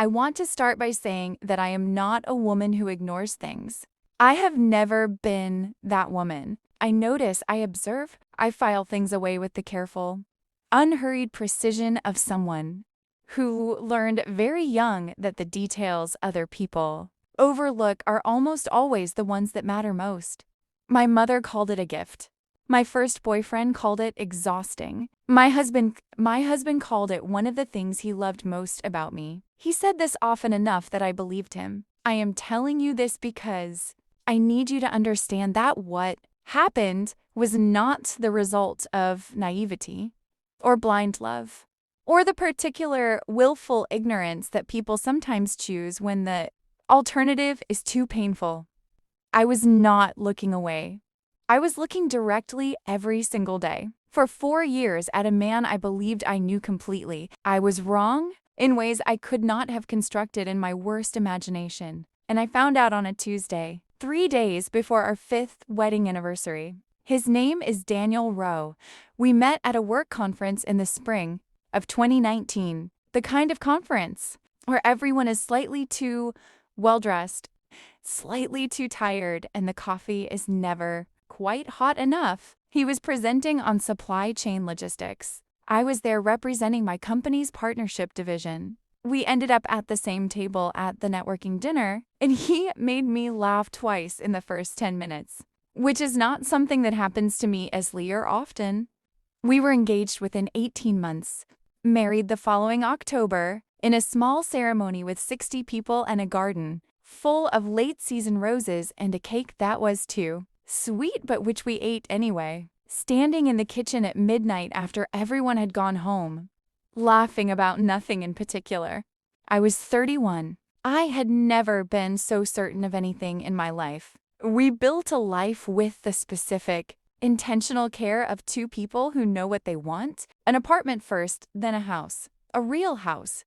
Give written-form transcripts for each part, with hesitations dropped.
I want to start by saying that I am not a woman who ignores things. I have never been that woman. I notice, I observe, I file things away with the careful, unhurried precision of someone who learned very young that the details other people overlook are almost always the ones that matter most. My mother called it a gift. My first boyfriend called it exhausting. My husband called it one of the things he loved most about me. He said this often enough that I believed him. I am telling you this because I need you to understand that what happened was not the result of naivety or blind love or the particular willful ignorance that people sometimes choose when the alternative is too painful. I was not looking away. I was looking directly every single day. For 4 years at a man I believed I knew completely. I was wrong in ways I could not have constructed in my worst imagination. And I found out on a Tuesday, 3 days before our 5th wedding anniversary. His name is Daniel Rowe. We met at a work conference in the spring of 2019, the kind of conference where everyone is slightly too well-dressed, slightly too tired, and the coffee is never quite hot enough. He was presenting on supply chain logistics. I was there representing my company's partnership division. We ended up at the same table at the networking dinner, and he made me laugh twice in the first 10 minutes, which is not something that happens to me as Lear often. We were engaged within 18 months, married the following October, in a small ceremony with 60 people and a garden full of late-season roses and a cake that was too sweet but which we ate anyway, standing in the kitchen at midnight after everyone had gone home, laughing about nothing in particular. I was 31. I had never been so certain of anything in my life. We built a life with the specific, intentional care of 2 people who know what they want, an apartment first, then a house, a real house,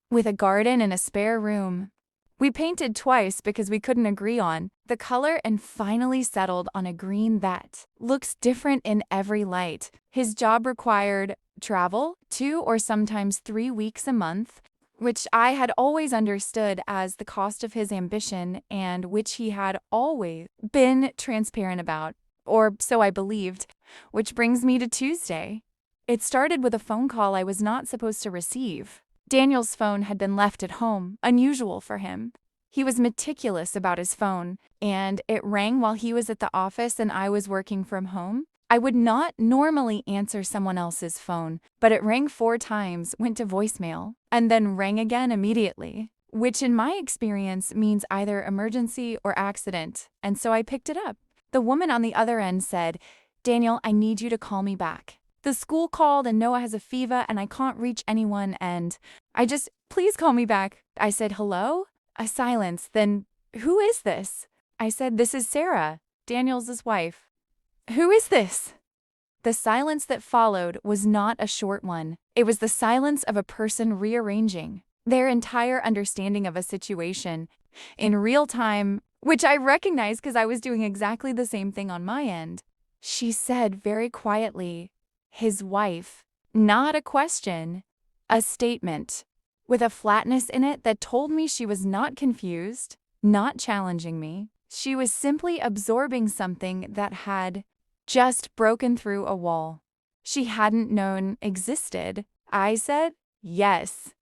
with a garden and a spare room. We painted twice because we couldn't agree on the color and finally settled on a green that looks different in every light. His job required travel 2 or sometimes 3 weeks a month, which I had always understood as the cost of his ambition and which he had always been transparent about, or so I believed, which brings me to Tuesday. It started with a phone call I was not supposed to receive. Daniel's phone had been left at home, unusual for him. He was meticulous about his phone, and it rang while he was at the office and I was working from home. I would not normally answer someone else's phone, but it rang 4 times, went to voicemail, and then rang again immediately, which in my experience means either emergency or accident, and so I picked it up. The woman on the other end said, "Daniel, I need you to call me back. The school called and Noah has a fever and I can't reach anyone and please call me back." I said, "Hello?" A silence. Then, "Who is this?" I said, "This is Sarah, Daniel's wife." "Who is this?" The silence that followed was not a short one. It was the silence of a person rearranging their entire understanding of a situation in real time, which I recognized because I was doing exactly the same thing on my end. She said very quietly, "His wife." Not a question, a statement, with a flatness in it that told me she was not confused, not challenging me. She was simply absorbing something that had just broken through a wall she hadn't known existed. I said, "Yes."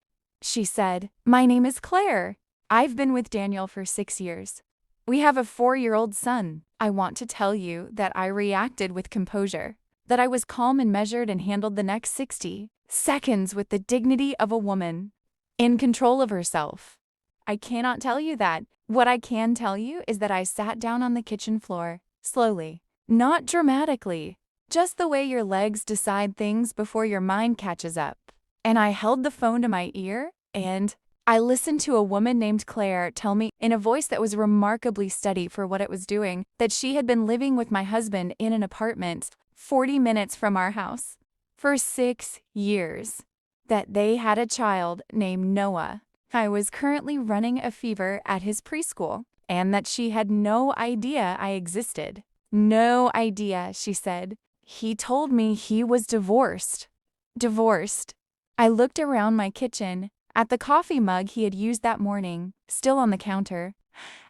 She said, "My name is Claire. I've been with Daniel for 6 years. We have a 4-year-old son." I want to tell you that I reacted with composure, that I was calm and measured and handled the next 60 seconds with the dignity of a woman in control of herself. I cannot tell you that. What I can tell you is that I sat down on the kitchen floor, slowly, not dramatically, just the way your legs decide things before your mind catches up. And I held the phone to my ear, and I listened to a woman named Claire tell me, in a voice that was remarkably steady for what it was doing, that she had been living with my husband in an apartment 40 minutes from our house for 6 years, that they had a child named Noah. I was currently running a fever at his preschool, and that she had no idea I existed. No idea, she said. He told me he was divorced. Divorced. I looked around my kitchen At the coffee mug he had used that morning, still on the counter.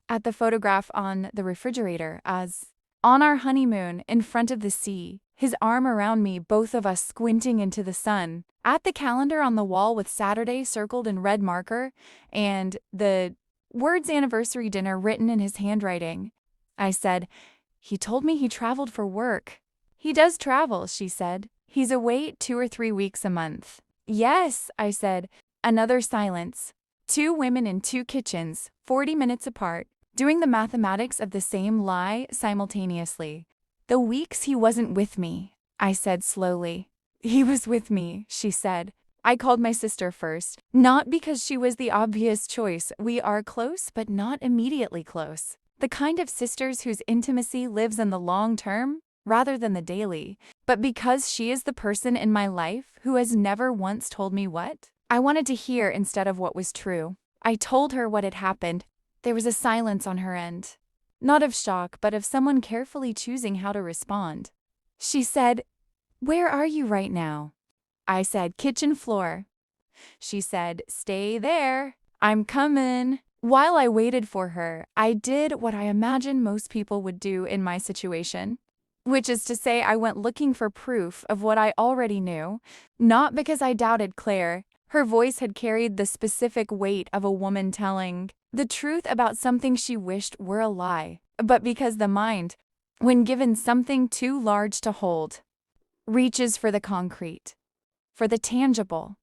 At the photograph on the refrigerator, as on our honeymoon in front of the sea, his arm around me, both of us squinting into the sun. At the calendar on the wall with Saturday circled in red marker and the words anniversary dinner written in his handwriting. I said, "He told me he traveled for work." "He does travel," she said. "He's away 2 or 3 weeks a month." "Yes," I said. Another silence. 2 women in 2 kitchens, 40 minutes apart, doing the mathematics of the same lie simultaneously. "The weeks he wasn't with me," I said slowly. "He was with me," she said. I called my sister first, not because she was the obvious choice. We are close, but not immediately close. The kind of sisters whose intimacy lives in the long term rather than the daily. But because she is the person in my life who has never once told me what I wanted to hear instead of what was true. I told her what had happened. There was a silence on her end. Not of shock, but of someone carefully choosing how to respond. She said, "Where are you right now?" I said, "Kitchen floor." She said, "Stay there. I'm coming." While I waited for her, I did what I imagine most people would do in my situation, which is to say I went looking for proof of what I already knew, not because I doubted Claire. Her voice had carried the specific weight of a woman telling the truth about something she wished were a lie, but because the mind, when given something too large to hold, reaches for the concrete, for the tangible,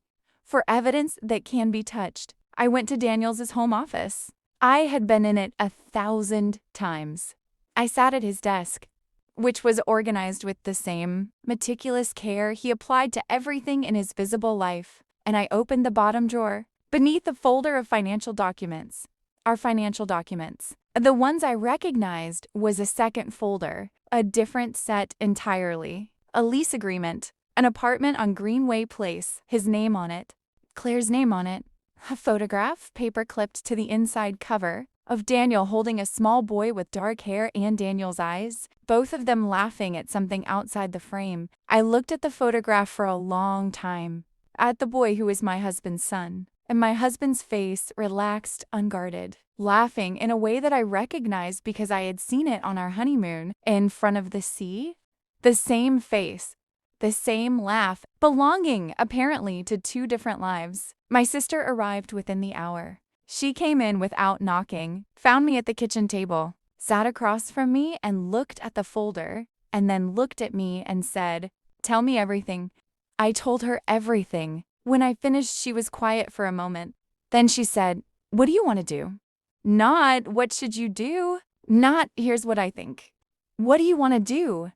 for evidence that can be touched. I went to Daniel's home office. I had been in it 1,000 times. I sat at his desk, which was organized with the same meticulous care he applied to everything in his visible life, and I opened the bottom drawer. Beneath a folder of financial documents, our financial documents, the ones I recognized was a second folder, a different set entirely, a lease agreement, an apartment on Greenway Place, his name on it, Claire's name on it, a photograph, paper clipped to the inside cover, of Daniel holding a small boy with dark hair and Daniel's eyes, both of them laughing at something outside the frame. I looked at the photograph for a long time, at the boy who was my husband's son, and my husband's face relaxed, unguarded, laughing in a way that I recognized because I had seen it on our honeymoon in front of the sea. The same face, the same laugh, belonging apparently to 2 different lives. My sister arrived within the hour. She came in without knocking, found me at the kitchen table, sat across from me and looked at the folder, and then looked at me and said, "Tell me everything." I told her everything. When I finished, she was quiet for a moment. Then she said, "What do you want to do?" Not, "What should you do?" Not, "Here's what I think." "What do you want to do?"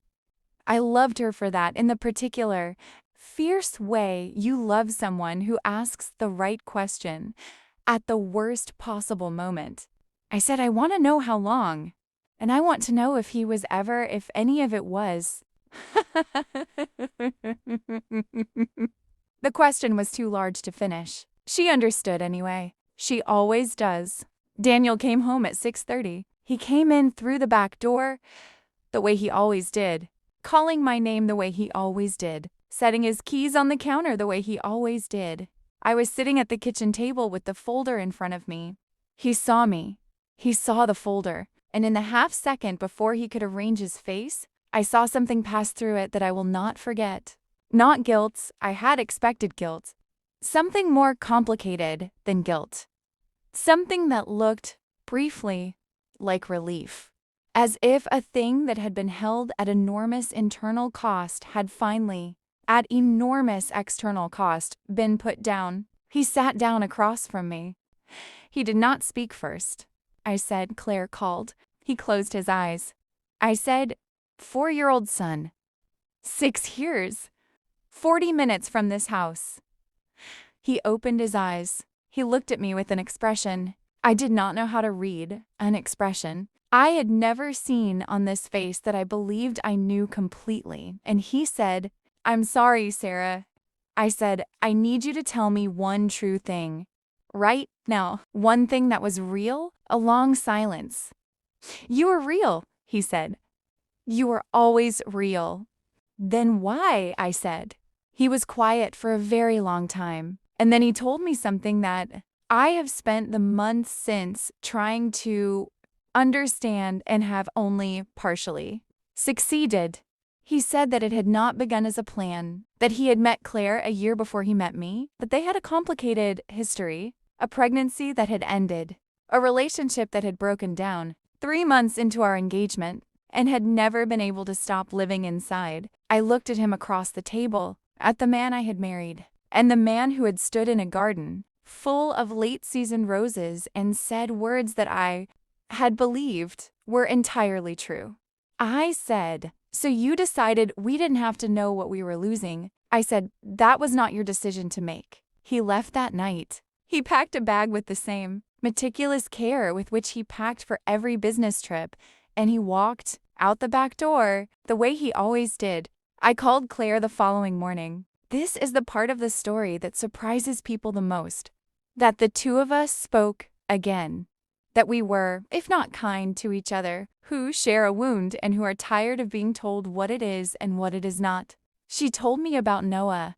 I loved her for that, in the particular, fierce way you love someone who asks the right question at the worst possible moment. I said, "I want to know how long, and I want to know if he was ever, if any of it was." The question was too large to finish. She understood anyway. She always does. Daniel came home at 6:30. He came in through the back door, the way he always did, calling my name the way he always did, setting his keys on the counter the way he always did. I was sitting at the kitchen table with the folder in front of me. He saw me. He saw the folder, and in the half second before he could arrange his face, I saw something pass through it that I will not forget. Not guilt, I had expected guilt. Something more complicated than guilt. Something that looked, briefly, like relief. As if a thing that had been held at enormous internal cost had finally, at enormous external cost, been put down. He sat down across from me. He did not speak first. I said, "Claire called." He closed his eyes. I said, 4-year-old son. 6 years. 40 minutes from this house. He opened his eyes. He looked at me with an expression. I did not know how to read an expression. I had never seen on this face that I believed I knew completely. And he said, "I'm sorry, Sarah." I said, "I need you to tell me one true thing. Right now, one thing that was real." A long silence. "You were real," he said. "You were always real." "Then why?" I said. He was quiet for a very long time, And then he told me something that I have spent the months since trying to understand and have only partially succeeded. He said that it had not begun as a plan, that he had met Claire a year before he met me, that they had a complicated history, a pregnancy that had ended, a relationship that had broken down 3 months into our engagement, and had never been able to stop living inside. I looked at him across the table, at the man I had married, and the man who had stood in a garden full of late-season roses and said words that I had believed were entirely true. I said, "So you decided we didn't have to know what we were losing?" I said, "That was not your decision to make." He left that night. He packed a bag with the same meticulous care with which he packed for every business trip, and he walked out the back door the way he always did. I called Claire the following morning. This is the part of the story that surprises people the most. That the two of us spoke again. That we were, if not kind to each other, who share a wound and who are tired of being told what it is and what it is not. She told me about Noah.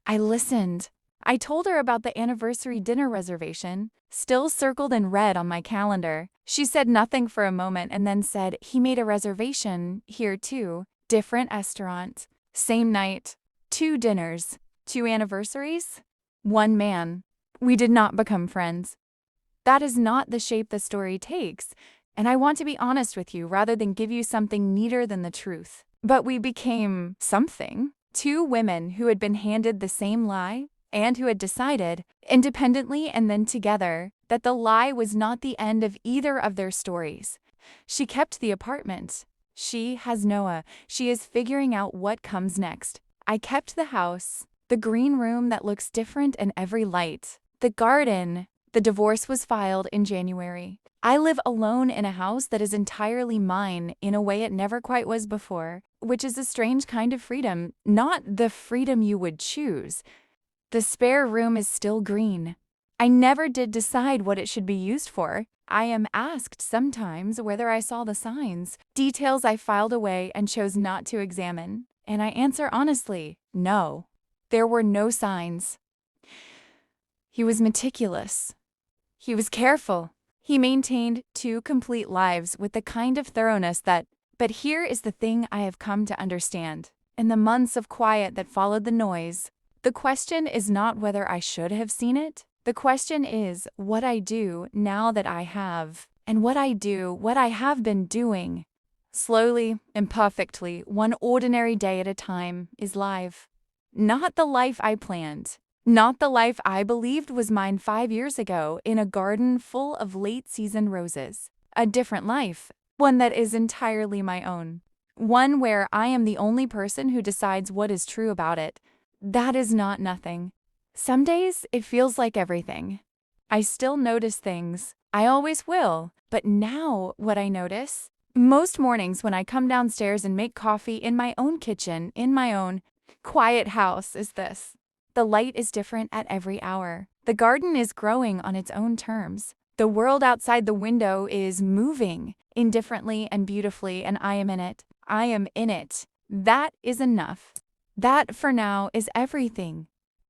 I listened. I told her about the anniversary dinner reservation, still circled in red on my calendar. She said nothing for a moment and then said, "He made a reservation here too. Different restaurant. Same night. 2 dinners. 2 anniversaries. 1 man. We did not become friends." That is not the shape the story takes, and I want to be honest with you rather than give you something neater than the truth. But we became something. 2 women who had been handed the same lie and who had decided, independently and then together, that the lie was not the end of either of their stories. She kept the apartment. She has Noah. She is figuring out what comes next. I kept the house, the green room that looks different in every light, the garden. The divorce was filed in January. I live alone in a house that is entirely mine in a way it never quite was before, which is a strange kind of freedom, not the freedom you would choose. The spare room is still green. I never did decide what it should be used for. I am asked sometimes whether I saw the signs, details I filed away and chose not to examine, and I answer honestly, no. There were no signs. He was meticulous. He was careful. He maintained 2 complete lives with the kind of thoroughness that, but here is the thing I have come to understand. In the months of quiet that followed the noise, the question is not whether I should have seen it. The question is what I do now that I have, and what I have been doing. Slowly, imperfectly, one ordinary day at a time is live. Not the life I planned. Not the life I believed was mine 5 years ago in a garden full of late-season roses. A different life, one that is entirely my own. One where I am the only person who decides what is true about it. That is not nothing. Some days it feels like everything. I still notice things. I always will. But now what I notice, most mornings when I come downstairs and make coffee in my own kitchen, in my own quiet house, is this. The light is different at every hour. The garden is growing on its own terms. The world outside the window is moving indifferently and beautifully, and I am in it. I am in it. That is enough. That, for now, is everything.